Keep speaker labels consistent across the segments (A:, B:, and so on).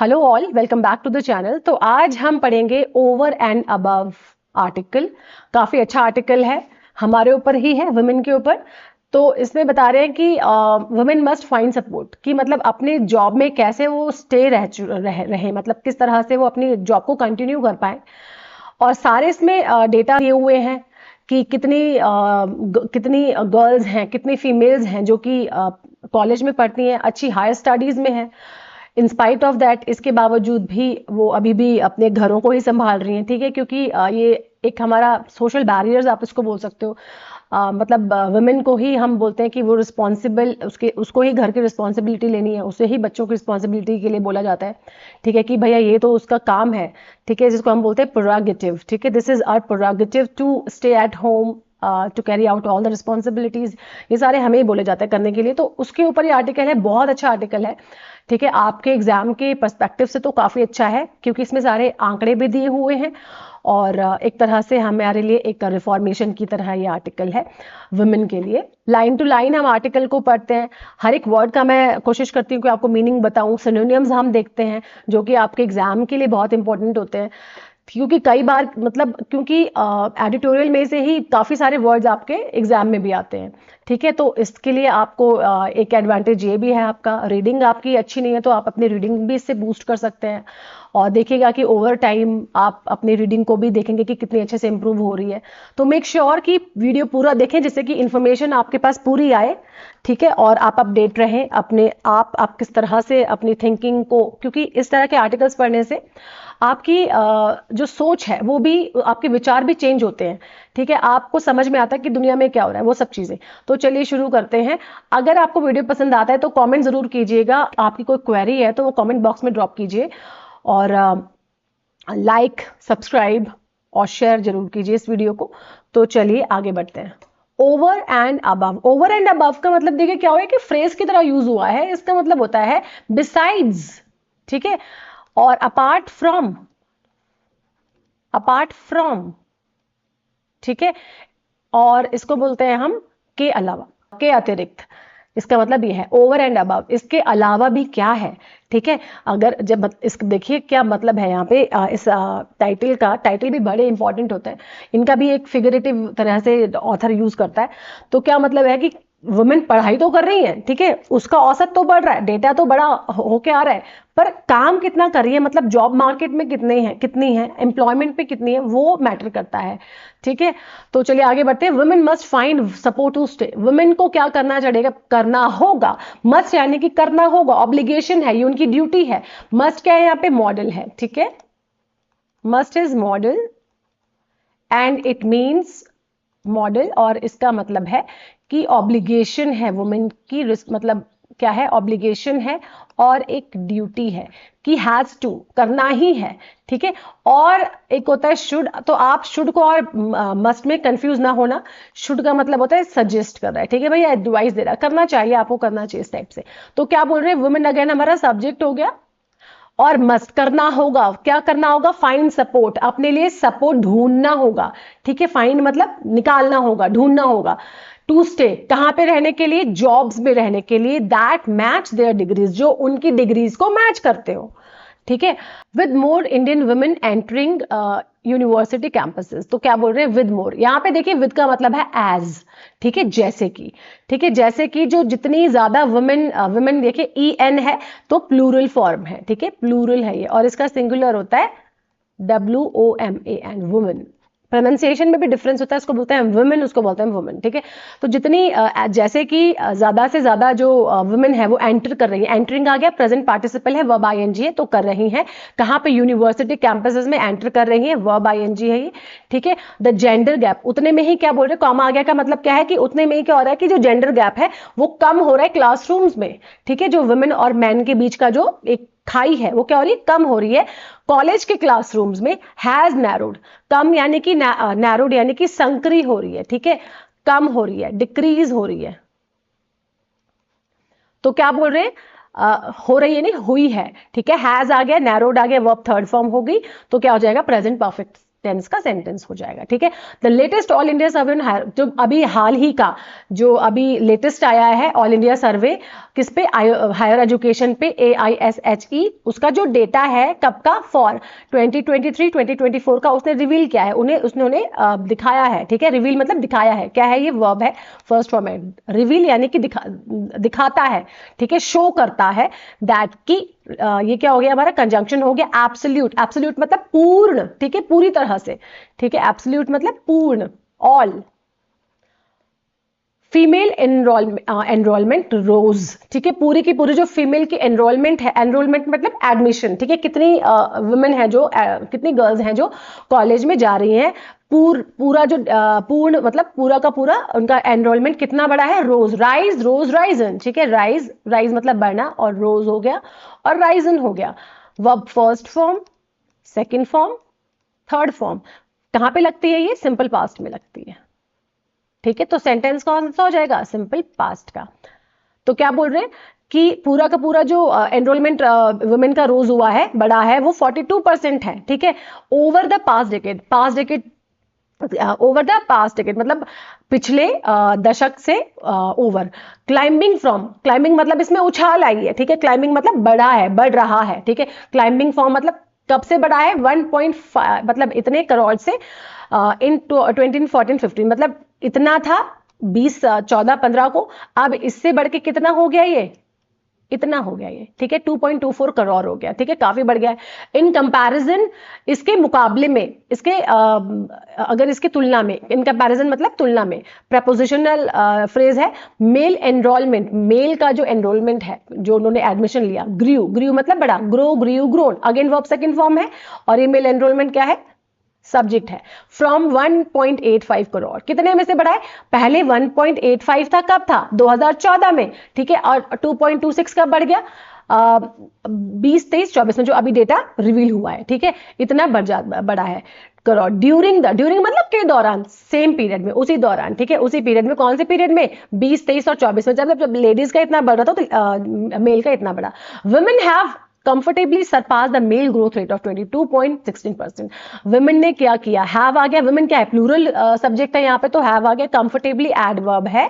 A: Hello all, welcome back to the channel. तो आज हम पढ़ेंगे ओवर एंड अबव आर्टिकल। काफी अच्छा आर्टिकल है, हमारे ऊपर ही है, वुमेन के ऊपर। तो इसमें बता रहे हैं कि वुमेन मस्ट फाइंड सपोर्ट, कि मतलब अपने जॉब में कैसे वो स्टे रहे, मतलब किस तरह से वो अपनी जॉब को कंटिन्यू कर पाए। और सारे इसमें डेटा दिए हुए हैं कि कितनी गर्ल्स हैं, कितनी फीमेल्स हैं जो कि कॉलेज में पढ़ती हैं, अच्छी हायर स्टडीज में हैं। इंस्पाइट ऑफ दैट, इसके बावजूद भी वो अभी भी अपने घरों को ही संभाल रही हैं, ठीक है, क्योंकि ये एक हमारा सोशल बैरियर्स आप इसको बोल सकते हो। मतलब वुमेन को ही हम बोलते हैं कि वो रिस्पॉन्सिबल, उसको ही घर की रिस्पॉन्सिबिलिटी लेनी है, उसे ही बच्चों की रिस्पॉन्सिबिलिटी के लिए बोला जाता है, ठीक है, कि भैया ये तो उसका काम है, ठीक है, जिसको हम बोलते हैं प्रोरागेटिव, ठीक है, this is our prerogative to stay at home, to carry out all the responsibilities. ये सारे हमें ही बोले जाते हैं करने के लिए। तो उसके ऊपर ये आर्टिकल है, बहुत अच्छा आर्टिकल है, ठीक है। आपके एग्जाम के पर्सपेक्टिव से तो काफी अच्छा है, क्योंकि इसमें सारे आंकड़े भी दिए हुए हैं और एक तरह से हमारे लिए एक रिफॉर्मेशन की तरह ये आर्टिकल है वुमेन के लिए। लाइन टू लाइन हम आर्टिकल को पढ़ते हैं, हर एक वर्ड का मैं कोशिश करती हूँ कि आपको मीनिंग बताऊं। सिनोनिम्स हम देखते हैं जो कि आपके एग्जाम के लिए बहुत इंपॉर्टेंट होते हैं, क्योंकि कई बार मतलब क्योंकि एडिटोरियल में से ही काफ़ी सारे वर्ड्स आपके एग्जाम में भी आते हैं, ठीक है। तो इसके लिए आपको एक एडवांटेज ये भी है, आपका रीडिंग आपकी अच्छी नहीं है तो आप अपनी रीडिंग भी इससे बूस्ट कर सकते हैं। और देखिएगा कि ओवर टाइम आप अपनी रीडिंग को भी देखेंगे कि कितनी अच्छे से इंप्रूव हो रही है। तो मेक श्योर कि वीडियो पूरा देखें, जिससे कि इंफॉर्मेशन आपके पास पूरी आए, ठीक है, और आप अपडेट रहें अपने आप किस तरह से अपनी थिंकिंग को, क्योंकि इस तरह के आर्टिकल्स पढ़ने से आपकी जो सोच है वो भी, आपके विचार भी चेंज होते हैं, ठीक है, आपको समझ में आता है कि दुनिया में क्या हो रहा है, वो सब चीजें। तो चलिए शुरू करते हैं। अगर आपको वीडियो पसंद आता है तो कमेंट जरूर कीजिएगा, आपकी कोई क्वेरी है तो वो कमेंट बॉक्स में ड्रॉप कीजिए, और लाइक, सब्सक्राइब और शेयर जरूर कीजिए इस वीडियो को। तो चलिए आगे बढ़ते हैं। Over and above, over and above का मतलब देखिए क्या हुआ है कि फ्रेज की तरह यूज हुआ है। इसका मतलब होता है बिसाइड्स, ठीक है, और अपार्ट फ्रॉम, ठीक है, और इसको बोलते हैं हम के अलावा, के अतिरिक्त। इसका मतलब ये है ओवर एंड अबव, इसके अलावा भी क्या है, ठीक है। अगर जब इस देखिए क्या मतलब है यहाँ पे, इस टाइटल का, टाइटल भी बड़े इंपॉर्टेंट होते हैं, इनका भी एक फिगरेटिव तरह से ऑथर यूज करता है। तो क्या मतलब है कि वुमेन पढ़ाई तो कर रही है, ठीक है, उसका औसत तो बढ़ रहा है, डेटा तो बड़ा होके आ रहा है, पर काम कितना कर रही है, मतलब जॉब मार्केट में कितनी है, एम्प्लॉयमेंट पे कितनी है, वो मैटर करता है, ठीक है। तो चलिए आगे बढ़ते हैं। Women must find support to stay, women को क्या करना होगा। मस्ट यानी कि करना होगा, ऑब्लिगेशन है, ये उनकी ड्यूटी है। मस्ट क्या है यहाँ पे, मॉडल है, ठीक है, must is model and it means model, और इसका मतलब है कि ऑब्लिगेशन है वुमेन की, मतलब क्या है, ऑब्लिगेशन है और एक ड्यूटी है कि हैज टू, करना ही है, ठीक है। और एक होता है शुड, तो आप शुड को और मस्ट में कंफ्यूज ना होना। शुड का मतलब होता है सजेस्ट कर रहा है, ठीक है भैया, एडवाइस दे रहा है, करना चाहिए, आपको करना चाहिए इस टाइप से। तो क्या बोल रहे हैं, वुमेन अगेन हमारा सब्जेक्ट हो गया, और मस्ट करना होगा, क्या करना होगा, फाइंड सपोर्ट, अपने लिए सपोर्ट ढूंढना होगा, ठीक है। फाइंड मतलब निकालना होगा, ढूंढना होगा। टू स्टे, कहां पे रहने के लिए, जॉब्स में रहने के लिए, दैट मैच देयर डिग्रीज, जो उनकी डिग्रीज को मैच करते हो, ठीक है। With more Indian women entering university campuses, तो क्या बोल रहे हैं, विद मोर, यहां पे देखिए विद का मतलब है एज, ठीक है, जैसे कि, ठीक है, जैसे कि जो जितनी ज्यादा वुमेन देखिए ई एन है तो प्लूरल फॉर्म है, ठीक है, प्लूरल है ये, और इसका सिंगुलर होता है WOMAN, वुमेन। प्रोनाउंसिएशन में भी डिफरेंस होता है, इसको बोलते हैं वुमेन, उसको बोलते हैं वुमेन, ठीक है। तो जितनी जैसे कि ज्यादा से ज्यादा जो वुमेन है वो एंटर कर रही है, एंटरिंग आ गया, प्रेजेंट पार्टिसिपल है, वर्ब आईएनजी है, तो कर रही हैं, कहां पे, यूनिवर्सिटी कैंपसेस में एंटर कर रही हैं, वर्ब आईएनजी है ये, ठीक है। द जेंडर गैप, उतने में ही क्या बोल रहे हैं, कॉमा आ गया का मतलब क्या है कि उतने में ही क्या हो रहा है कि जो जेंडर गैप है वो कम हो रहा है क्लासरूम्स में, ठीक है, जो वुमेन और मैन के बीच का जो एक खाई है वो क्या हो रही है, कम हो रही है। कॉलेज के क्लासरूम्स में हैज नैरोड, कम यानी कि नैरोड यानी कि संकरी हो रही है, ठीक है, कम हो रही है, डिक्रीज हो रही है। तो क्या बोल रहे हैं, हो रही है नहीं, हुई है, ठीक है, हैज आ गया, नैरोड आ गया, वर्ब थर्ड फॉर्म हो गई, तो क्या हो जाएगा, प्रेजेंट परफेक्ट टेंस का सेंटेंस हो जाएगा, ठीक है। The latest all India survey on higher, जो अभी हाल ही का जो अभी लेटेस्ट आया है ऑल इंडिया सर्वे किस पे, हायर एजुकेशन पे, AISHE, उसका जो डेटा है कब का, फॉर 2023-2024 का उसने रिवील किया है, उसने दिखाया है, ठीक है। रिवील मतलब दिखाया है, क्या है ये, वर्ब है, फर्स्ट फॉर्म है। रिवील यानी कि दिखाता है, ठीक है, शो करता है, दैट की ये क्या हो गया हमारा, कंजंक्शन हो गया एब्सोल्यूट। एब्सोल्यूट मतलब पूर्ण, ठीक है, पूरी तरह से, ठीक है। एब्सोल्यूट मतलब पूर्ण, ऑल। फीमेल एनरोलमेंट रोज, ठीक है, पूरी की पूरी जो फीमेल की एनरोलमेंट है, एनरोलमेंट मतलब एडमिशन, ठीक है, कितनी वुमेन है जो कितनी गर्ल्स हैं जो कॉलेज में जा रही हैं, पूरा जो पूर्ण मतलब पूरा का पूरा उनका एनरोलमेंट कितना बड़ा है, रोज, राइज, रोज, राइजन, ठीक है। राइज, राइज मतलब बढ़ना, और रोज हो गया और राइजन हो गया। Verb first form, second form, third form, कहां पे लगती है ये, सिंपल पास्ट में लगती है, ठीक है। तो सेंटेंस कौन सा हो जाएगा, सिंपल पास्ट का। तो क्या बोल रहे हैं कि पूरा का पूरा जो एनरोलमेंट वुमेन का रोज हुआ है, बड़ा है, वो 42% है, ठीक है। Over the past decade, over the past decade मतलब पिछले दशक से ओवर। क्लाइंबिंग फ्रॉम, क्लाइंबिंग मतलब इसमें उछाल आई है, ठीक है। क्लाइंबिंग मतलब बढ़ा है, बढ़ रहा है, ठीक है। क्लाइंबिंग फ्रॉम मतलब कब से बढ़ा है, 1.5 मतलब इतने करोड़ से, इन 2014-15 मतलब इतना था 20, 14, 15 को, अब इससे बढ़ के कितना हो गया ये, इतना हो गया ये, ठीक है, 2.24 करोड़ हो गया, ठीक है, काफी बढ़ गया है। इन कंपैरिजन, इसके मुकाबले में, इसके अगर इसकी तुलना में, इन कंपैरिजन मतलब तुलना में, प्रपोजिशनल फ्रेज है। मेल एनरोलमेंट, मेल का जो एनरोलमेंट है, जो उन्होंने एडमिशन लिया, ग्रू, ग्रू मतलब बड़ा, grow, grew, grown, again verb second form है, और ये मेल एनरोलमेंट क्या है, सब्जेक्ट है। फ्रॉम 1.85 करोड़, कितने में से बढ़ा है, पहले 1.85 था, कब था, 2014 में, ठीक है, और 2.26 कब बढ़ गया, 20, 23, 24 में जो अभी डेटा रिवील हुआ है, ठीक है, इतना बढ़ा है करोड़। ड्यूरिंग मतलब के दौरान, सेम पीरियड में, उसी दौरान, ठीक है, उसी पीरियड में, कौन से पीरियड में, 20, 23 और 24 में, जब लेडीज का इतना बढ़ रहा था तो मेल का इतना बढ़ा। Women have comfortably surpassed the male growth rate of 22.16%। women ने क्या किया, have आ गया, women क्या है, प्लूरल सब्जेक्ट है यहाँ पे, तो have आ गया, comfortably adverb है,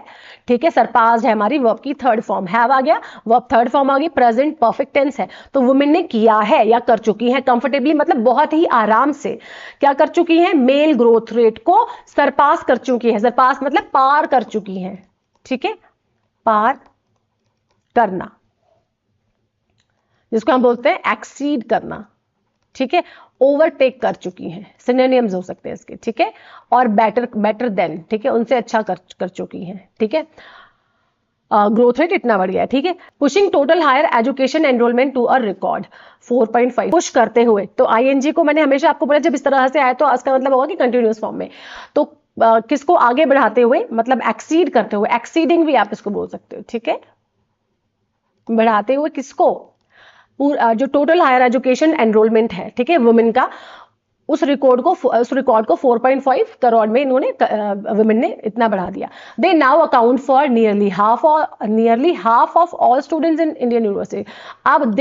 A: ठीक है, surpassed है हमारी verb की थर्ड फॉर्म, have आ गया, verb थर्ड फॉर्म आ गई, present perfect tense है, तो women ने किया है या कर चुकी है, comfortably मतलब बहुत ही आराम से क्या कर चुकी है, मेल ग्रोथ रेट को सरपास कर चुकी है, सरपास मतलब पार कर चुकी है, ठीक है, पार करना, जिसको हम बोलते हैं एक्सीड करना, ठीक है, ओवरटेक कर चुकी हैं, सिनोनिम्स हो सकते हैं इसके, ठीक है, और बेटर देन, ठीक है, उनसे अच्छा कर चुकी हैं, ठीक है। ग्रोथ रेट इतना बढ़ गया है, ठीक है। Pushing total higher education enrolment to a record 4.5, push करते हुए, तो आईएनजी को मैंने हमेशा आपको बोला जब इस तरह से आए तो इसका मतलब होगा कि कंटिन्यूअस फॉर्म में, तो किसको आगे बढ़ाते हुए मतलब एक्सीड करते हुए, एक्सीडिंग भी आप इसको बोल सकते हो, ठीक है, बढ़ाते हुए किसको, जो टोटल हायर एजुकेशन एनरोलमेंट है, ठीक है, वुमेन का, उस रिकॉर्ड को 4.5 करोड़ में इन्होंने वुमेन ने इतना बढ़ा दिया। They now account for nearly half of all students in Indian university. अब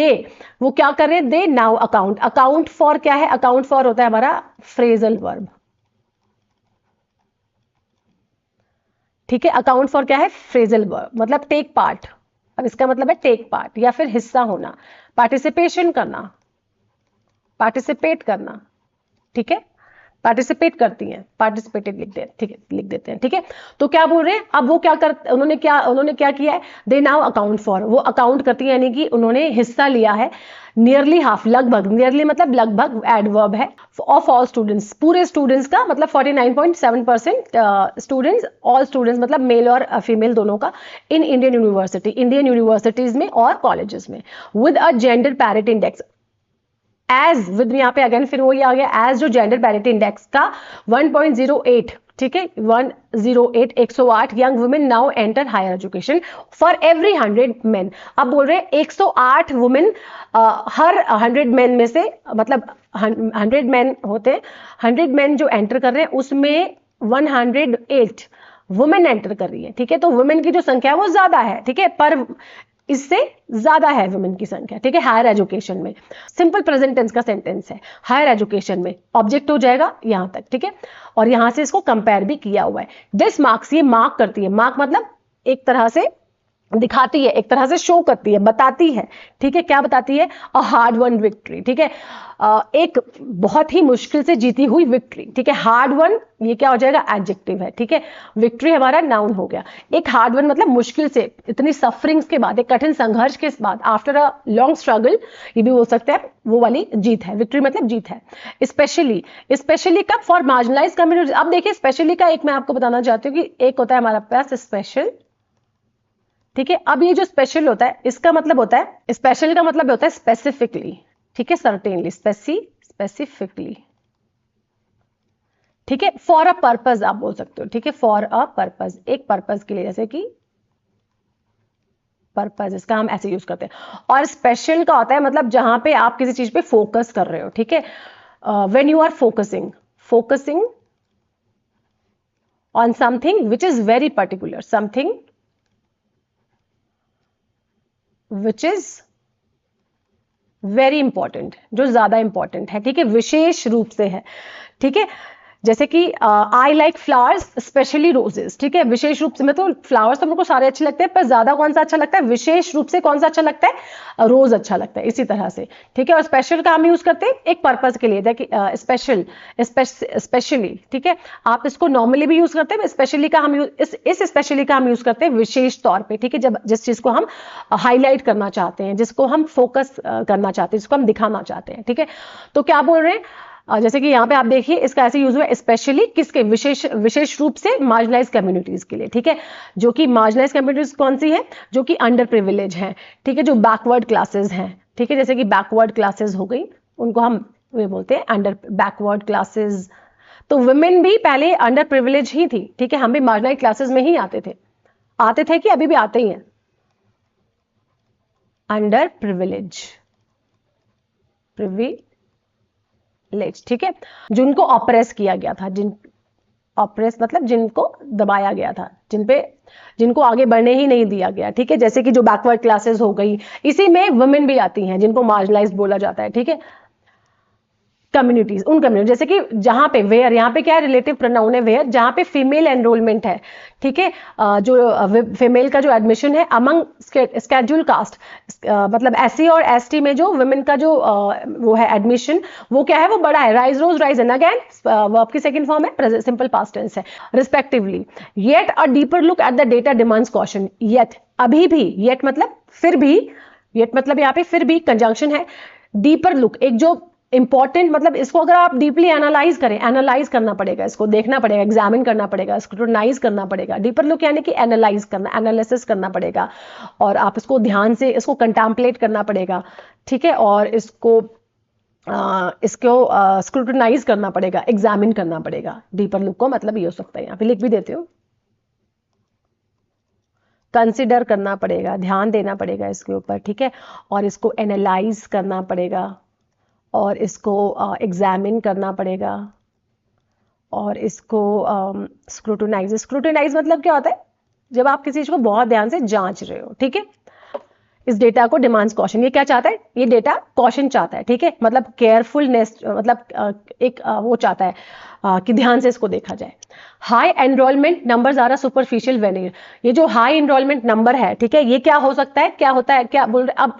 A: वो क्या कर रहे हैं, दे नाउ अकाउंट फॉर क्या है, अकाउंट फॉर होता है हमारा फ्रेजल वर्ब, ठीक है, अकाउंट फॉर क्या है, फ्रेजल वर्ब मतलब टेक पार्ट। अब इसका मतलब है टेक पार्ट या फिर हिस्सा होना, पार्टिसिपेशन करना, पार्टिसिपेट करना, ठीक है, पार्टिसिपेट करती हैं, पार्टिसिपेटेड लिख देते हैं, ठीक है। तो क्या बोल रहे हैं, अब वो क्या कर, उन्होंने क्या किया है, दे नाउ अकाउंट फॉर, वो अकाउंट करती है यानी कि उन्होंने हिस्सा लिया है, नियरली हाफ, लगभग, नियरली मतलब लगभग एडवर्ब है, ऑफ ऑल स्टूडेंट्स, पूरे स्टूडेंट्स का मतलब 49.7% स्टूडेंट्स, ऑल स्टूडेंट्स मतलब मेल और फीमेल दोनों का, इन इंडियन यूनिवर्सिटीज में और कॉलेजेस में, with a gender parity index, as with यहाँ पे अगेन फिर वही आ गया, एज जो जेंडर पैरिटी इंडेक्स का 1.08, ठीक है, 108, 108 young women now enter higher education for every 100 men. अब बोल रहे हैं 108 वुमेन हर 100 मेन में से, मतलब 100 मेन होते हैं, 100 मेन जो एंटर कर रहे हैं उसमें 108 वुमेन एंटर कर रही है, ठीक है, तो वुमेन की जो संख्या है वो ज्यादा है, ठीक है, पर इससे ज्यादा है वुमेन की संख्या, ठीक है, हायर एजुकेशन में। सिंपल प्रेजेंट टेंस का सेंटेंस है, हायर एजुकेशन में ऑब्जेक्ट हो जाएगा यहां तक, ठीक है, और यहां से इसको कंपेयर भी किया हुआ है। दिस मार्क्स, ये मार्क करती है, मार्क मतलब एक तरह से दिखाती है, एक तरह से शो करती है, बताती है, ठीक है, क्या बताती है, अ हार्ड वन विक्ट्री, ठीक है, एक बहुत ही मुश्किल से जीती हुई विक्ट्री, ठीक है, हार्ड वन ये क्या हो जाएगा, एडजेक्टिव है, ठीक है, विक्ट्री हमारा नाउन हो गया। एक हार्ड वन मतलब मुश्किल से, इतनी सफरिंग्स के बाद, एक कठिन संघर्ष के बाद, आफ्टर अ लॉन्ग स्ट्रगल, ये भी बोल सकते हैं, वो वाली जीत है, विक्ट्री मतलब जीत है। स्पेशली, स्पेशली कब, फॉर मार्जिनलाइज कम्युनिटीज। अब देखिए स्पेशली का एक मैं आपको बताना चाहती हूँ कि एक होता है हमारा पास स्पेशल, ठीक है, अब ये जो स्पेशल होता है इसका मतलब होता है, स्पेशल का मतलब होता है स्पेसिफिकली, ठीक है, सर्टेनली, स्पेसिफिकली, ठीक है, फॉर अ पर्पज आप बोल सकते हो, ठीक है, फॉर अ पर्पज, एक पर्पज के लिए, जैसे कि पर्पज, इसका हम ऐसे यूज करते हैं। और स्पेशल का होता है मतलब जहां पे आप किसी चीज पे फोकस कर रहे हो, ठीक है, when you are focusing, focusing on something which is very particular, something which is very important, जो ज्यादा इंपॉर्टेंट है, ठीक है, विशेष रूप से है, ठीक है, जैसे कि I like flowers specially roses, ठीक है, विशेष रूप से, मैं तो फ्लावर्स तो मेरे को सारे अच्छे लगते हैं, पर ज्यादा कौन सा अच्छा लगता है, विशेष रूप से कौन सा अच्छा लगता है, रोज अच्छा लगता है, इसी तरह से, ठीक है। और स्पेशल का हम यूज करते हैं एक पर्पज के लिए, देखिए स्पेशल, स्पेशली, ठीक है, आप इसको नॉर्मली भी यूज करते हैं, स्पेशली का हम यूज, इस स्पेशली का हम यूज करते हैं विशेष तौर पे, ठीक है, जब जिस चीज को हम हाईलाइट करना चाहते हैं, जिसको हम फोकस करना चाहते हैं, जिसको हम दिखाना चाहते हैं, ठीक है। तो क्या बोल रहे हैं, जैसे कि यहाँ पे आप देखिए इसका ऐसे यूज हुआ है, स्पेशली किसके, विशेष रूप से मार्जिनलाइज कम्युनिटीज के लिए, ठीक है, जो कि मार्जिनलाइज कम्युनिटीज कौन सी है, जो कि अंडर प्रिविलेज हैं, ठीक है, जो बैकवर्ड क्लासेस हैं, ठीक है, जैसे कि बैकवर्ड क्लासेस हो गई, उनको हम वे बोलते हैं अंडर बैकवर्ड क्लासेस। तो वुमेन भी पहले अंडर प्रिविलेज ही थी, ठीक है, हम भी मार्जिनलाइज क्लासेस में ही आते थे कि अभी भी आते ही हैं, अंडर प्रिविलेज, ठीक है, जिनको ऑप्रेस किया गया था, ऑप्रेस मतलब जिनको दबाया गया था, जिनको आगे बढ़ने ही नहीं दिया गया, ठीक है, जैसे कि जो बैकवर्ड क्लासेस हो गई, इसी में वुमेन भी आती हैं जिनको मार्जिनलाइज्ड बोला जाता है, ठीक है, कम्युनिटीज, उन कम्युनिटी, जैसे कि जहां पे वेयर, यहाँ पे क्या है, रिलेटिव प्रोनाउन है वेयर, जहां पे फीमेल एनरोलमेंट है, ठीक है, जो फीमेल का जो एडमिशन है अमंग स्केड्यूल कास्ट, मतलब एससी और एसटी में जो वुमेन का जो वो है एडमिशन, वो क्या है, वो बड़ा है, rise rose rise and again, verb की सेकंड फॉर्म है, सिंपल पास्ट टेंस है, respectively. Yet a deeper look at the data demands caution, yet अभी भी, येट मतलब फिर भी, येट मतलब यहाँ पे फिर भी कंजंक्शन है, डीपर लुक एक जो इंपॉर्टेंट, मतलब इसको अगर आप डीपली एनालाइज करें, एनालाइज करना पड़ेगा, इसको देखना पड़ेगा, एग्जामिन करना पड़ेगा, स्क्रूटनाइज करना पड़ेगा, डीपर लुक यानी कि एनालाइज करना, एनालिसिस करना पड़ेगा, और आप इसको ध्यान से इसको कंटेम्पलेट करना पड़ेगा, ठीक है, और इसको स्क्रूटनाइज करना पड़ेगा, एग्जामिन करना पड़ेगा। डीपर लुक को मतलब ये हो सकता है, यहाँ पे लिख भी देते हो, कंसिडर करना पड़ेगा, ध्यान देना पड़ेगा इसके ऊपर, ठीक है, और इसको एनालाइज करना पड़ेगा, और इसको एग्जामिन करना पड़ेगा, और इसको स्क्रूटनाइज मतलब क्या होता है, जब आप किसी चीज को बहुत ध्यान से जांच रहे हो, ठीक है, इस डेटा को डिमांड्स कॉशन, ये क्या चाहता है, ये डेटा कॉशन चाहता है, ठीक है, मतलब केयरफुलनेस, मतलब एक वो चाहता है कि ध्यान से इसको देखा जाए। High enrolment numbers are a superficial veneer, ये जो हाई एनरोलमेंट नंबर है, ठीक है, ये क्या हो सकता है, क्या होता है, क्या बोल रहे, अब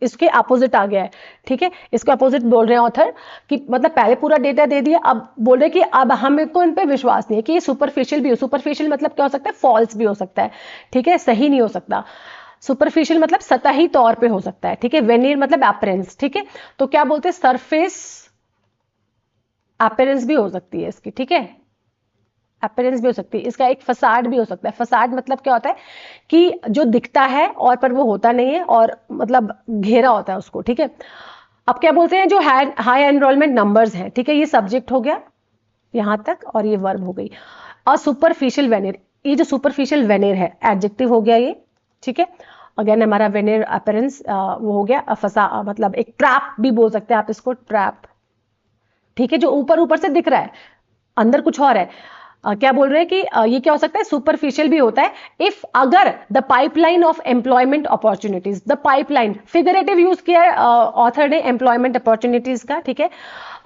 A: इसके अपोजिट आ गया है, ठीक है, इसको अपोजिट बोल रहे हैं ऑथर कि मतलब पहले पूरा डेटा दे दिया, अब बोल रहे कि अब हमको इन पे विश्वास नहीं है कि ये सुपरफिशियल भी हो, सुपरफिशियल मतलब क्या हो सकता है, फॉल्स भी हो सकता है, ठीक है, सही नहीं हो सकता, सुपरफिशियल मतलब सतही तौर पे हो सकता है, ठीक है, वेनियर मतलब अपीयरेंस, ठीक है, तो क्या बोलते हैं, सरफेस अपीयरेंस भी हो सकती है इसकी, ठीक है, अपीयरेंस भी हो सकती है, इसका एक फसाड भी हो सकता है। फसाड मतलब क्या होता है कि जो दिखता है और पर वो होता नहीं है, और मतलब घेरा होता है उसको, ठीक है। अब क्या बोलते हैं, जो हाई एनरोलमेंट नंबर्स हैं, ठीक है, ये सब्जेक्ट हो गया यहां तक, और ये वर्ब हो गई। और सुपरफिशियल वेनियर, ये जो सुपरफिशियल वेनियर है एडजेक्टिव हो गया ये, ठीक है, अगेन हमारा वेनियर अपीयरेंस वो हो गया, फसा मतलब एक ट्रैप भी बोल सकते हैं आप इसको, ट्रैप, ठीक है, जो ऊपर ऊपर से दिख रहा है, अंदर कुछ और है, क्या बोल रहे हैं कि ये क्या हो सकता है, सुपरफिशियल भी होता है। इफ अगर the pipeline of employment opportunities, the pipeline figurative use किया है ऑथर ने एम्प्लॉयमेंट अपॉर्चुनिटीज का, ठीक है,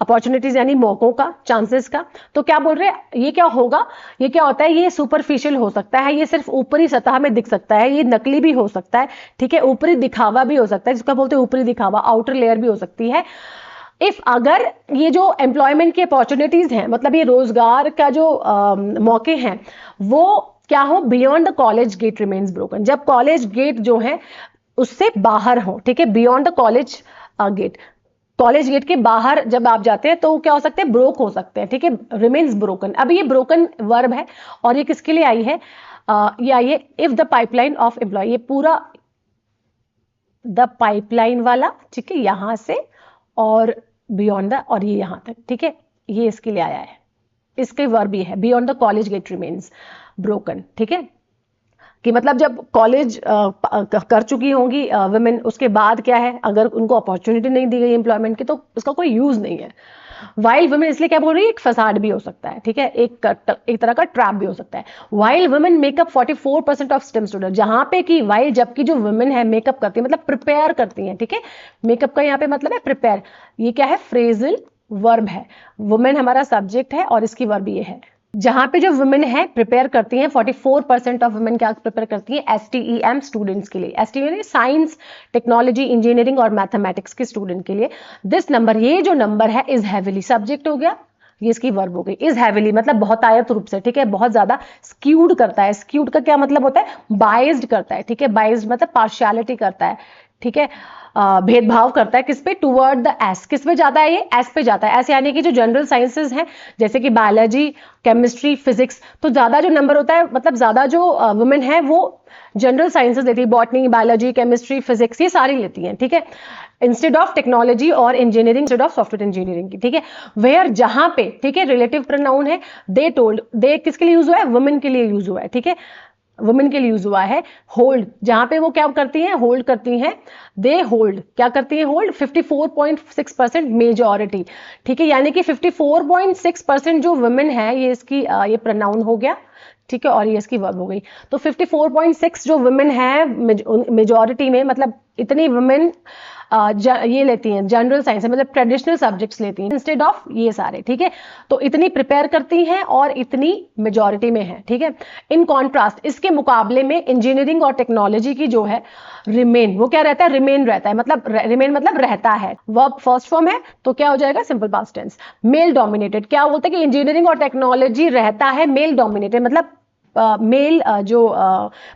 A: अपॉर्चुनिटीज यानी मौकों का, चांसेस का। तो क्या बोल रहे हैं, ये क्या होगा, ये क्या होता है, ये सुपरफिशियल हो सकता है, ये सिर्फ ऊपरी सतह में दिख सकता है, ये नकली भी हो सकता है, ठीक है, ऊपरी दिखावा भी हो सकता है, जिसका बोलते हैं ऊपरी दिखावा, आउटर लेयर भी हो सकती है। इफ अगर ये जो एम्प्लॉयमेंट की अपॉर्चुनिटीज हैं, मतलब ये रोजगार का जो मौके हैं, वो क्या हो, beyond the college gate remains broken, जब कॉलेज गेट जो है उससे बाहर हो, ठीक है, beyond the college gate, college gate के बाहर जब आप जाते हैं तो क्या हो सकते हैं, ब्रोक हो सकते हैं, ठीक है, रिमेन्स ब्रोकन। अब ये ब्रोकन वर्ब है और ये किसके लिए आई है, ये आई है if the pipeline of employ, ये पूरा द पाइपलाइन वाला, ठीक है, यहां से और बियॉन्ड द, और ये यहां तक, ठीक है, ये इसके लिए आया है, इसके वर्ब ये है, beyond the college gate remains broken, ठीक है, कि मतलब जब कॉलेज कर चुकी होंगी वुमेन, उसके बाद क्या है, अगर उनको अपॉर्चुनिटी नहीं दी गई एम्प्लॉयमेंट की तो उसका कोई यूज नहीं है। वाइल वुमेन इसलिए क्या बोल रही है, एक फसाड भी हो सकता है, ठीक है, एक तरह का ट्रैप भी हो सकता है। While women makeup 44% of stem student, जहां पे कि वाइल, जबकि जो वुमेन है मेकअप करती है, मतलब प्रिपेयर करती है, ठीक है, मेकअप का यहाँ पे मतलब है प्रिपेयर, ये क्या है, फ्रेजल वर्ब है, वुमेन हमारा सब्जेक्ट है और इसकी वर्ब ये है। जहां पे जो वुमेन है प्रिपेयर करती हैं, 44% ऑफ वुमेन क्या प्रिपेयर करती हैं, STEM स्टूडेंट्स के लिए, STEM साइंस, टेक्नोलॉजी, इंजीनियरिंग और मैथमेटिक्स के स्टूडेंट के लिए। दिस नंबर, ये जो नंबर है, इज हैविली, सब्जेक्ट हो गया, ये इसकी वर्ब हो गई, इज हैविली मतलब बहुत आयत रूप से, ठीक है, बहुत ज्यादा स्क्यूड करता है। स्क्यूड का क्या मतलब होता है, बाइज्ड करता है, ठीक है, बाइज्ड मतलब पार्शियलिटी करता है, ठीक है, भेदभाव करता है, किस पे, टुवर्ड द एस, किस पे जाता है, ये एस पे जाता है। एस यानी कि जो जनरल साइंसेज हैं, जैसे कि बायोलॉजी, केमिस्ट्री, फिजिक्स, तो ज्यादा जो नंबर होता है, मतलब ज्यादा जो वुमेन है वो जनरल साइंसेज लेती है, बॉटनी, बायोलॉजी, केमिस्ट्री, फिजिक्स, ये सारी लेती हैं, ठीक है, इंस्टेड ऑफ टेक्नोलॉजी और engineering, instead of software engineering की, ठीक है। वेयर जहां पे, ठीक है, रिलेटिव प्रोनाउन है, दे टोल्ड, दे किसके लिए यूज हुआ है, वुमेन के लिए यूज हुआ है, ठीक है, वुमेन के लिए यूज हुआ है। होल्ड, जहां पे वो क्या करती हैं, होल्ड करती हैं, दे होल्ड, क्या करती हैं, होल्ड 54.6% मेजॉरिटी, ठीक है, यानी कि 54.6% जो वुमेन है, ये इसकी ये प्रोनाउन हो गया, ठीक है, और ये इसकी वर्ब हो गई। तो 54.6 जो वुमेन है मेजॉरिटी में, मतलब इतनी वुमेन ये लेती हैं जनरल साइंस, मतलब ट्रेडिशनल सब्जेक्ट्स लेती हैं इंस्टेड ऑफ ये सारे, ठीक है, तो इतनी प्रिपेयर करती हैं और इतनी मेजॉरिटी में है, ठीक है। इन कॉन्ट्रास्ट, इसके मुकाबले में इंजीनियरिंग और टेक्नोलॉजी की जो है रिमेन, वो क्या रहता है, रिमेन रहता है, मतलब रिमेन मतलब रहता है, वर्ब फर्स्ट फॉर्म है तो क्या हो जाएगा, simple past tense. Male dominated, क्या बोलते हैं कि इंजीनियरिंग और टेक्नोलॉजी रहता है मेल डोमिनेटेड, मतलब मेल जो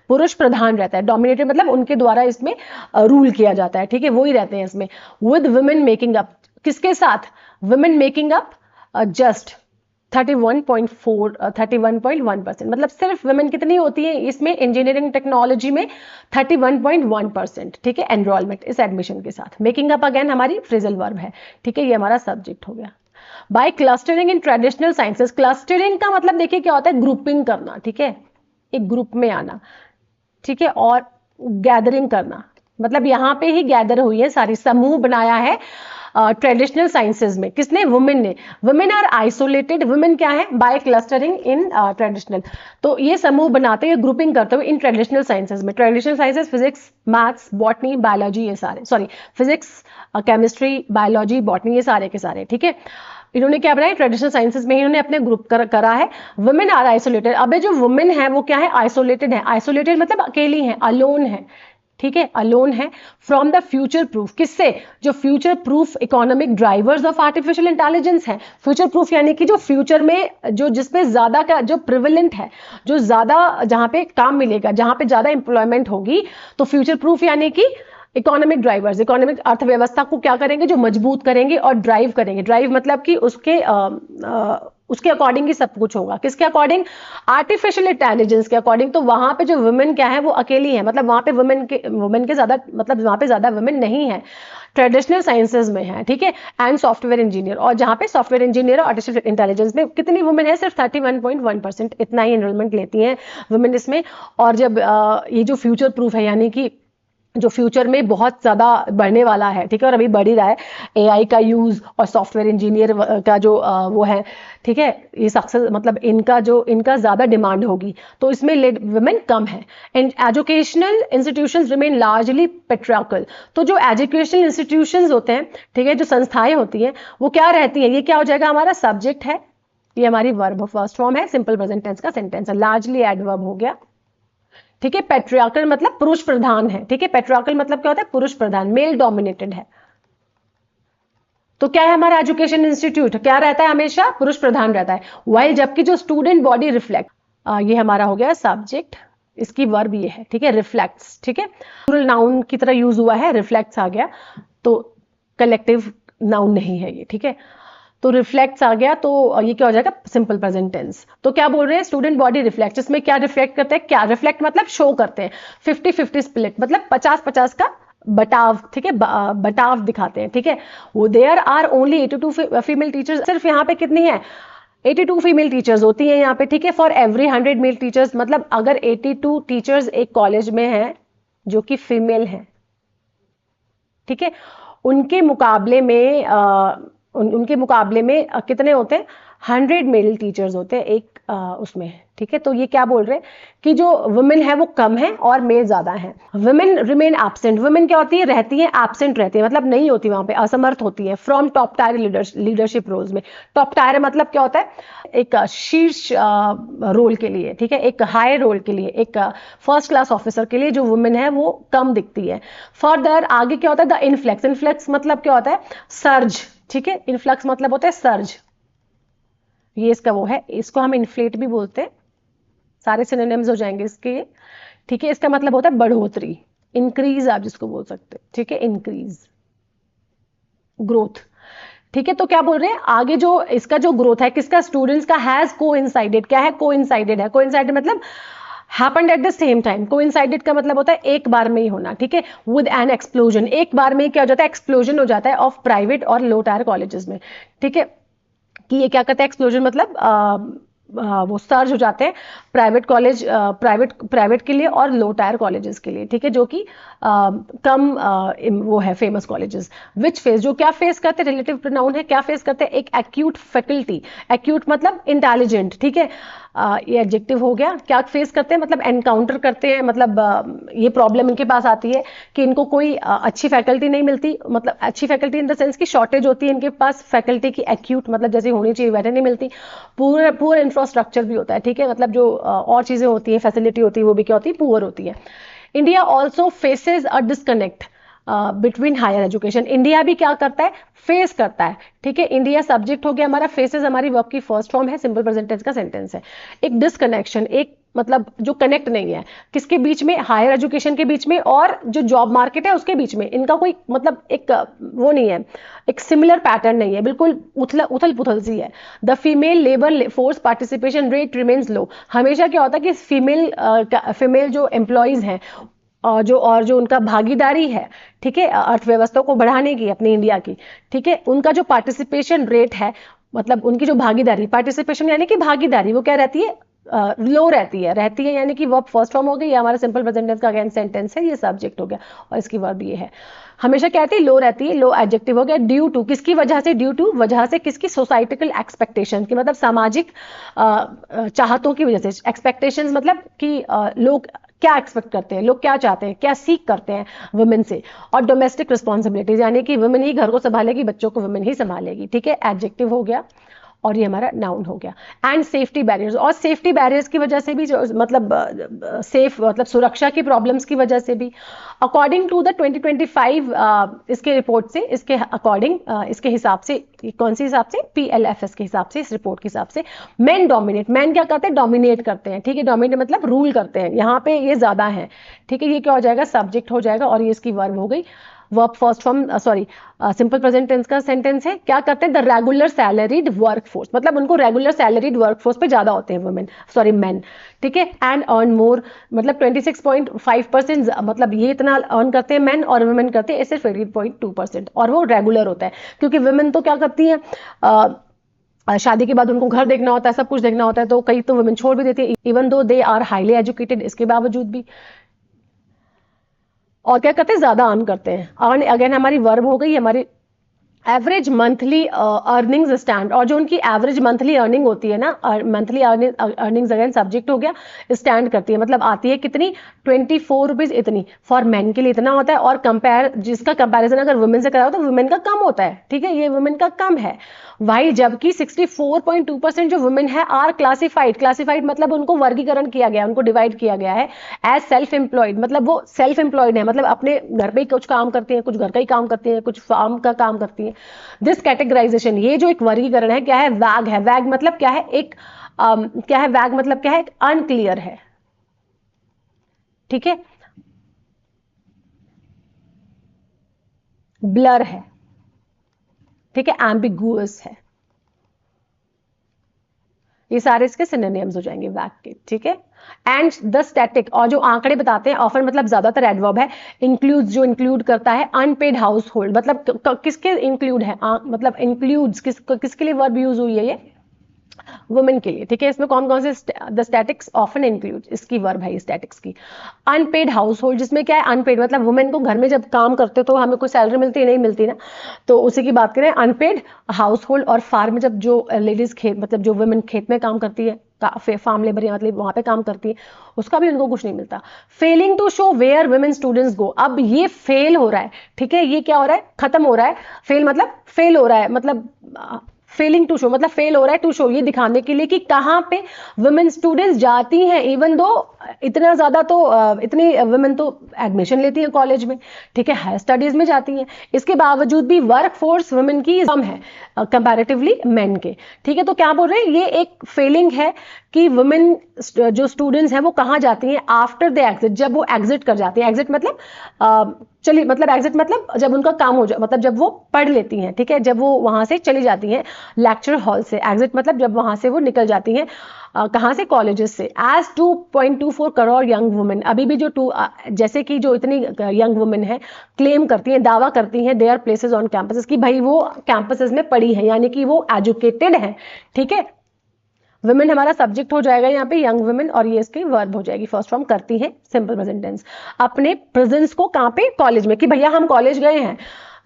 A: पुरुष प्रधान रहता है, डोमिनेटेड मतलब उनके द्वारा इसमें रूल किया जाता है, ठीक है, वो ही रहते हैं इसमें। विद वुमेन मेकिंग अप, किसके साथ, वुमेन मेकिंग अप जस्ट 31.1%, मतलब सिर्फ वुमेन कितनी होती है इसमें, इंजीनियरिंग टेक्नोलॉजी में 31.1%, ठीक है, एनरोलमेंट इस एडमिशन के साथ। मेकिंग अप अगेन हमारी फ्रेजल वर्ब है, ठीक है, ये हमारा सब्जेक्ट हो गया। By clustering in traditional sciences, clustering का मतलब देखिए क्या होता है, ग्रुपिंग करना, ठीक है, एक ग्रुप में आना, ठीक है, और गैदरिंग करना, मतलब यहां पे ही गैदर हुई है सारी, समूह बनाया है ट्रेडिशनल साइंसेज में, किसने, वुमेन ने। वुमेन आर आइसोलेटेड, वुमेन क्या है, बाय क्लस्टरिंग इन ट्रेडिशनल, तो ये समूह बनाते हुए, ग्रुपिंग करते हुए इन ट्रेडिशनल साइंसेज में। Traditional sciences physics, maths, botany, biology, ये सारे, sorry physics, chemistry, biology, botany, ये सारे के सारे, ठीक है, इन्होंने क्या बनाया, ट्रेडिशनल साइंसेज में इन्होंने अपने ग्रुप करा है। वुमेन आर आइसोलेटेड, अबे जो वुमेन है वो क्या है, आइसोलेटेड है, आइसोलेटेड मतलब अकेली है, अलोन है, ठीक है, अलोन है। फ्रॉम द फ्यूचर प्रूफ, किससे, जो future proof economic drivers of artificial intelligence है। फ्यूचर प्रूफ यानी कि जो फ्यूचर में जो जिसपे ज्यादा का जो प्रिविलेंट है, जो ज्यादा जहां पे काम मिलेगा, जहां पे ज्यादा इंप्लॉयमेंट होगी, तो फ्यूचर प्रूफ यानी कि इकोनॉमिक ड्राइवर्स, इकोनॉमिक अर्थव्यवस्था को क्या करेंगे, जो मजबूत करेंगे और ड्राइव करेंगे। ड्राइव मतलब कि उसके अकॉर्डिंग ही सब कुछ होगा, किसके अकॉर्डिंग, आर्टिफिशियल इंटेलिजेंस के अकॉर्डिंग। तो वहां पे जो वुमेन क्या है, वो अकेली है, मतलब वहां पे वुमेन के ज्यादा, मतलब वहां पे ज्यादा वुमेन नहीं है, ट्रेडिशनल साइंसेज में है, ठीक है, एंड सॉफ्टवेयर इंजीनियर, और जहां पे सॉफ्टवेयर इंजीनियर और आर्टिफिशियल इंटेलिजेंस में कितनी वुमेन है, सिर्फ 31.1%, इतना ही एनरोलमेंट लेती हैं वुमेन इसमें। और जब ये जो फ्यूचर प्रूफ है, यानी कि जो फ्यूचर में बहुत ज्यादा बढ़ने वाला है, ठीक है, और अभी बढ़ ही रहा है। एआई का यूज और सॉफ्टवेयर इंजीनियर का जो वो है, ठीक है, ये सक्सेस मतलब इनका ज्यादा डिमांड होगी, तो इसमें वुमेन कम है। And educational institutions remain largely patriarchal. तो जो एजुकेशनल इंस्टीट्यूशंस होते हैं, ठीक है, जो संस्थाएं होती हैं, वो क्या रहती है, ये क्या हो जाएगा, हमारा सब्जेक्ट है, ये हमारी वर्ब फर्स्ट फॉर्म है, सिंपल प्रेजेंट टेंस का सेंटेंस है, लार्जली एडवर्ब हो गया, ठीक है। पेट्रियार्कल मतलब पुरुष प्रधान है, ठीक है, पेट्रियार्कल मतलब क्या होता है, पुरुष प्रधान, मेल डोमिनेटेड है। तो क्या है हमारा एजुकेशन इंस्टीट्यूट, क्या रहता है, हमेशा पुरुष प्रधान रहता है। वाइल जबकि जो स्टूडेंट बॉडी रिफ्लेक्ट, ये हमारा हो गया सब्जेक्ट, इसकी वर्ब ये है, ठीक है, रिफ्लेक्ट्स, ठीक है, प्लूरल नाउन की तरह यूज हुआ है, रिफ्लेक्ट्स आ गया, तो कलेक्टिव नाउन नहीं है ये, ठीक है। तो रिफ्लेक्ट्स आ गया, तो ये क्या हो जाएगा, सिंपल प्रेजेंट टेंस। तो क्या बोल रहे हैं, स्टूडेंट बॉडी रिफ्लेक्ट्स, इसमें क्या रिफ्लेक्ट करते हैं, क्या रिफ्लेक्ट मतलब शो करते हैं, 50-50 स्प्लिट मतलब 50-50 का बटाव, ठीक है, बटाव दिखाते हैं, ठीक है। वो there are only 82 female teachers, सिर्फ यहाँ पे कितनी है, 82 फीमेल टीचर्स होती हैं यहाँ पे, ठीक है, फॉर एवरी 100 मेल टीचर्स, मतलब अगर 82 टीचर्स एक कॉलेज में हैं जो कि फीमेल हैं, ठीक है, उनके मुकाबले में उनके मुकाबले में कितने होते हैं, 100 मेल टीचर्स होते हैं एक उसमें, ठीक है। तो ये क्या बोल रहे हैं कि जो वुमेन है वो कम है और मेल ज्यादा है। वुमेन रिमेन एब्सेंट, वुमेन क्या होती है, रहती है, एब्सेंट रहती है, मतलब नहीं होती वहां पे, असमर्थ होती है, from top tier leadership roles में। टॉप टायर मतलब क्या होता है, एक शीर्ष रोल के लिए, ठीक है, एक हाई रोल के लिए, एक फर्स्ट क्लास ऑफिसर के लिए जो वुमेन है वो कम दिखती है। फर्दर आगे क्या होता है, द इनफ्लेक्स, इनफ्लेक्स मतलब क्या होता है, सर्ज, ठीक है, इनफ्लक्स मतलब होता है सर्ज, ये इसका वो है, इसको हम इन्फ्लेट भी बोलते हैं, सारे सिनोनिम्स हो जाएंगे इसके, ठीक है। इसका मतलब होता है बढ़ोतरी, इंक्रीज आप जिसको बोल सकते हैं, ठीक है, इंक्रीज, ग्रोथ, ठीक है। तो क्या बोल रहे हैं आगे, जो इसका जो ग्रोथ है किसका, स्टूडेंट्स का, हैज कोइंसाइडेड, क्या है, कोइंसाइडेड है, कोइंसाइडेड मतलब happened at the same time, coincided का मतलब होता है एक बार में ही होना, ठीक है, विद एन एक्सप्लोजन, एक बार में क्या हो जाता है, एक्सप्लोजन हो जाता है ऑफ प्राइवेट और लो टायर कॉलेजेस में, ठीक है, कि ये क्या करता है, एक्सप्लोजन मतलब वो सर्ज हो जाते हैं प्राइवेट कॉलेज, प्राइवेट के लिए और लो टायर कॉलेजेस के लिए, ठीक है, जो कि कम वो है फेमस कॉलेजेस। विच फेस, जो क्या फेस करते हैं, रिलेटिव प्रोनाउन है, क्या फेस करते हैं, एक एक्यूट फैकल्टी, एक्यूट मतलब इंटेलिजेंट, ठीक है, ये एडजेक्टिव हो गया। क्या फेस करते हैं मतलब एनकाउंटर करते हैं, मतलब ये प्रॉब्लम इनके पास आती है कि इनको कोई अच्छी फैकल्टी नहीं मिलती, मतलब अच्छी फैकल्टी इन द सेंस की शॉर्टेज होती है इनके पास फैकल्टी की, एक्यूट मतलब जैसे होनी चाहिए वैसे नहीं मिलती, पूरा इंफ्रास्ट्रक्चर भी होता है, ठीक है, मतलब जो और चीजें होती हैं, फैसिलिटी होती है, वो भी क्या होती है, पुअर होती है। India also faces a disconnect between higher education, India भी क्या करता है, फेस करता है, ठीक है, इंडिया सब्जेक्ट हो गया हमारा, फेसेस हमारी वर्ब की फर्स्ट फॉर्म है, सिंपल प्रेजेंट टेंस का सेंटेंस है। एक डिस्कनेक्शन, एक मतलब जो कनेक्ट नहीं है, किसके बीच में, हायर एजुकेशन के बीच में और जो जॉब मार्केट है उसके बीच में, इनका कोई मतलब एक वो नहीं है, एक सिमिलर पैटर्न नहीं है, बिल्कुल उथल पुथल सी है। The female labour force participation rate remains low, हमेशा क्या होता है कि फीमेल जो एम्प्लॉयज हैं और जो उनका भागीदारी है, ठीक है, अर्थव्यवस्था को बढ़ाने की अपनी इंडिया की, ठीक है, उनका जो पार्टिसिपेशन रेट है, मतलब उनकी जो भागीदारी, पार्टिसिपेशन यानी कि भागीदारी, वो क्या रहती है, लो रहती है यानी कि वर्ब फर्स्ट फॉर्म हो गई, ये हमारा सिंपल प्रेजेंट टेंस का अगेन सेंटेंस है, ये सब्जेक्ट हो गया और इसकी वर्ब ये है। हमेशा कहते हैं लो रहती है, लो एडजेक्टिव हो गया। ड्यू टू, किसकी वजह से, ड्यू टू वजह से, किसकी, सोसाइटिकल एक्सपेक्टेशन की, मतलब सामाजिक चाहतों की वजह से, एक्सपेक्टेशंस मतलब कि लोग क्या एक्सपेक्ट करते हैं, लोग क्या चाहते हैं, क्या सीख करते हैं वुमेन से, और डोमेस्टिक रिस्पॉन्सिबिलिटीज यानी कि वुमेन ही घर को संभालेगी, बच्चों को वुमेन ही संभालेगी, ठीक है, एडजेक्टिव हो गया और ये हमारा नाउन हो गया। एंड सेफ्टी बैरियर्स, और सेफ्टी बैरियर्स की वजह से भी मतलब सेफ मतलब सुरक्षा की प्रॉब्लम्स की वजह से भी, अकॉर्डिंग टू द 2025 इसके रिपोर्ट से, इसके अकॉर्डिंग इसके हिसाब से, कौन सी हिसाब से, PLFS के हिसाब से, इस रिपोर्ट के हिसाब से, मेन डोमिनेट, मैन क्या करते हैं, डोमिनेट करते हैं, ठीक है, डोमिनेट मतलब रूल करते हैं, यहाँ पे ये ज्यादा है, ठीक है, ये क्या हो जाएगा, सब्जेक्ट हो जाएगा और ये इसकी वर्ब हो गई, verb first form, sorry simple present tense का सेंटेंस है। क्या करते हैं, द रेगुलर सैलरीड वर्कफोर्स, मतलब उनको रेगुलर सैलरीड वर्कफोर्स पे ज्यादा होते हैं वुमेन, सॉरी मेन, ठीक है, एंड अर्न मोर मतलब 26.5%, मतलब ये इतना अर्न करते हैं मेन और वुमेन करते हैं सिर्फ 18.2%, और वो रेगुलर होता है क्योंकि वुमेन तो क्या करती हैं, शादी के बाद उनको घर देखना होता है, सब कुछ देखना होता है, तो कई तो वुमेन छोड़ भी देती है even though they are highly educated, इसके बावजूद भी। और क्या करते हैं, ज्यादा अर्न करते हैं। अर्न अगेन हमारी वर्ब हो गई, हमारी एवरेज मंथली अर्निंग्स स्टैंड, और जो उनकी एवरेज मंथली अर्निंग होती है ना, मंथली अर्निंग्स अगेन सब्जेक्ट हो गया, स्टैंड करती है, मतलब आती है कितनी, 24 रुपीज इतनी। फॉर मेन के लिए इतना होता है, और कंपेयर, जिसका कंपैरिजन अगर वुमेन से कराओ तो वुमेन का कम होता है, ठीक है, ये वुमेन का कम है। वाइल जबकि 64.2% जो वुमेन है आर क्लासिफाइड, क्लासिफाइड मतलब उनको वर्गीकरण किया गया, उनको डिवाइड किया गया है एज सेल्फ एम्प्लॉयड, मतलब वो सेल्फ एम्प्लॉयड है, मतलब अपने घर पे ही कुछ काम करती हैं, कुछ घर का ही काम करती हैं, कुछ फार्म का काम करती हैं। दिस कैटेगराइजेशन, ये जो एक वर्गीकरण है, क्या है, वैग है। वैग मतलब क्या है, एक क्या है, वैग मतलब क्या है, अनक्लियर है, ठीक है, ब्लर है, ठीक है, एम्बिगुअस है, ये सारे इसके सिनोनिम्स हो जाएंगे वैग के, ठीक है। एंड द स्टैटिक, और जो आंकड़े बताते हैं, ऑफर मतलब ज्यादातर एडवर्ब है। इंक्लूड्स, जो इंक्लूड करता है अनपेड हाउस होल्ड, मतलब किसके इंक्लूड है, मतलब इंक्लूड्स किसके लिए वर्ब यूज हुई है, ये वुमेन के लिए, ठीक है। इसमें कौन कौन से, द स्टैटिक्स ऑफन इंक्लूड, इसकी वर्ब है स्टैटिक्स की। अनपेड हाउस होल्ड, जिसमें क्या है, अनपेड मतलब वुमेन को घर में जब काम करते तो हमें कोई सैलरी मिलती है, नहीं मिलती ना, तो उसी की बात करें, अनपेड हाउस होल्ड। और फार्म में जब जो लेडीज खेत, मतलब जो वुमेन खेत में काम करती है, फार्म लेबर या मतलब वहां पे काम करती है, उसका भी उनको कुछ नहीं मिलता। Failing to show where women students go, अब ये फेल हो रहा है, ठीक है, ये क्या हो रहा है, खत्म हो रहा है। फेल मतलब फेल हो रहा है, मतलब फेलिंग टू शो मतलब फेल हो रहा है, टू शो ये दिखाने के लिए कि कहां पे वुमेन स्टूडेंट्स जाती हैं, इवन दो इतना ज्यादा तो इतनी वुमेन तो एडमिशन लेती हैं कॉलेज में, ठीक है, हायर स्टडीज में जाती हैं, इसके बावजूद भी वर्क फोर्स वुमेन की कम है कंपैरेटिवली मेन के, ठीक है। तो क्या बोल रहे हैं, ये एक फेलिंग है कि वुमेन जो स्टूडेंट्स हैं वो कहाँ जाती हैं, आफ्टर द एग्जिट, जब वो एग्जिट कर जाती है। एग्जिट मतलब चलिए, मतलब एग्जिट मतलब जब उनका काम हो जाए, मतलब जब वो पढ़ लेती हैं, ठीक है, जब वो वहां से चली जाती हैं लेक्चर हॉल से। एग्जिट मतलब जब वहां से वो निकल जाती हैं, कहां से, कॉलेजेस से। एज 2.24 करोड़ यंग वुमेन, अभी भी जो जैसे कि जो इतनी यंग वुमेन है क्लेम करती हैं, दावा करती हैं, देयर प्लेसेस ऑन कैंपसेस, कि भाई वो कैंपसेस में पढ़ी है, यानी कि वो एजुकेटेड है, ठीक है। वुमेन हमारा सब्जेक्ट हो जाएगा यहाँ पे, यंग वुमेन, और ये इसकी वर्ब हो जाएगी, फर्स्ट फॉर्म करती है, सिंपल प्रेजेंट टेंस। अपने प्रेजेंस को कहाँ पे, कॉलेज में, कि भैया हम कॉलेज गए हैं।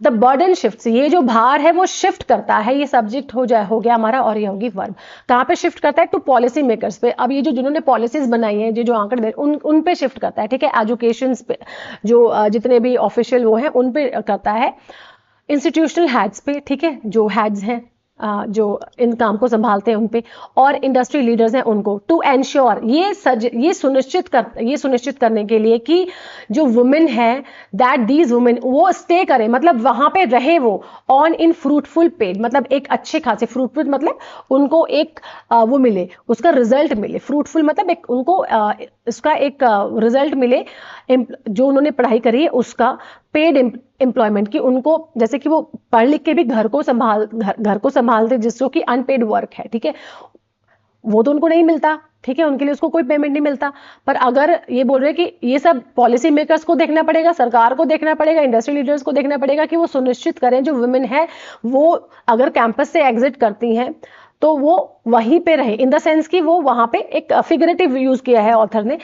A: द बर्डन शिफ्ट, ये जो भार है वो शिफ्ट करता है, ये सब्जेक्ट हो गया हमारा, और ये होगी वर्ब। कहाँ पे शिफ्ट करता है, टू पॉलिसी मेकर्स पे। अब ये जो जिन्होंने पॉलिसीज बनाई है, जो आंकड़े उन पे शिफ्ट करता है, ठीक है। एजुकेशन पे जो जितने भी ऑफिशियल वो हैं उन पे करता है। इंस्टीट्यूशनल हेड्स पे, ठीक है, जो हेड्स हैं जो इन काम को संभालते हैं उन पे, और इंडस्ट्री लीडर्स हैं उनको। टू एंश्योर, ये सुनिश्चित करने के लिए कि जो वुमेन है, दैट दीज वुमेन वो स्टे करें, मतलब वहां पे रहे वो, ऑन इन फ्रूटफुल पेड, मतलब एक अच्छे खासे, फ्रूटफुल मतलब उनको एक वो मिले, उसका रिजल्ट मिले। फ्रूटफुल मतलब एक उनको इसका एक रिजल्ट मिले, जो उन्होंने पढ़ाई करी है उसका, पेड एम्प्लॉयमेंट की, उनको जैसे कि वो पढ़ लिख के भी घर को संभालते, जिसको कि अनपेड वर्क है, ठीक है, वो तो उनको नहीं मिलता, ठीक है, उनके लिए उसको कोई पेमेंट नहीं मिलता। पर अगर ये बोल रहे हैं कि ये सब पॉलिसी मेकर्स को देखना पड़ेगा, सरकार को देखना पड़ेगा, इंडस्ट्री लीडर्स को देखना पड़ेगा कि वो सुनिश्चित करें जो वुमेन है वो अगर कैंपस से एग्जिट करती हैं तो वो वहीं पे रहे, इन द सेंस कि वो वहां पे, एक फिगरेटिव यूज किया है ऑथर ने,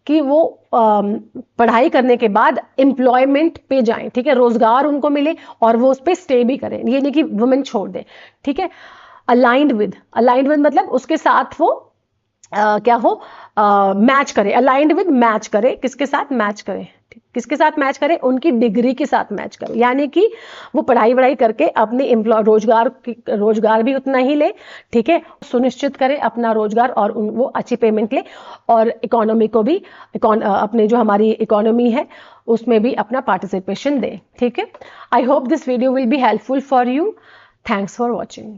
A: कि वो पढ़ाई करने के बाद एम्प्लॉयमेंट पे जाएं, ठीक है, रोजगार उनको मिले और वो उस पर स्टे भी करें, ये नहीं कि वुमेन छोड़ दे, ठीक है। अलाइंड विद मतलब उसके साथ वो क्या हो, मैच करे, अलाइंड विद मैच करे, किसके साथ मैच करे, किसके साथ मैच करे, उनकी डिग्री के साथ मैच करे, यानी कि वो पढ़ाई करके अपने रोजगार भी उतना ही ले, ठीक है, सुनिश्चित करे अपना रोजगार और वो अच्छी पेमेंट ले, और इकोनॉमी को भी अपने जो हमारी इकोनॉमी है उसमें भी अपना पार्टिसिपेशन दे, ठीक है। I hope this video will be helpful for you. Thanks for watching.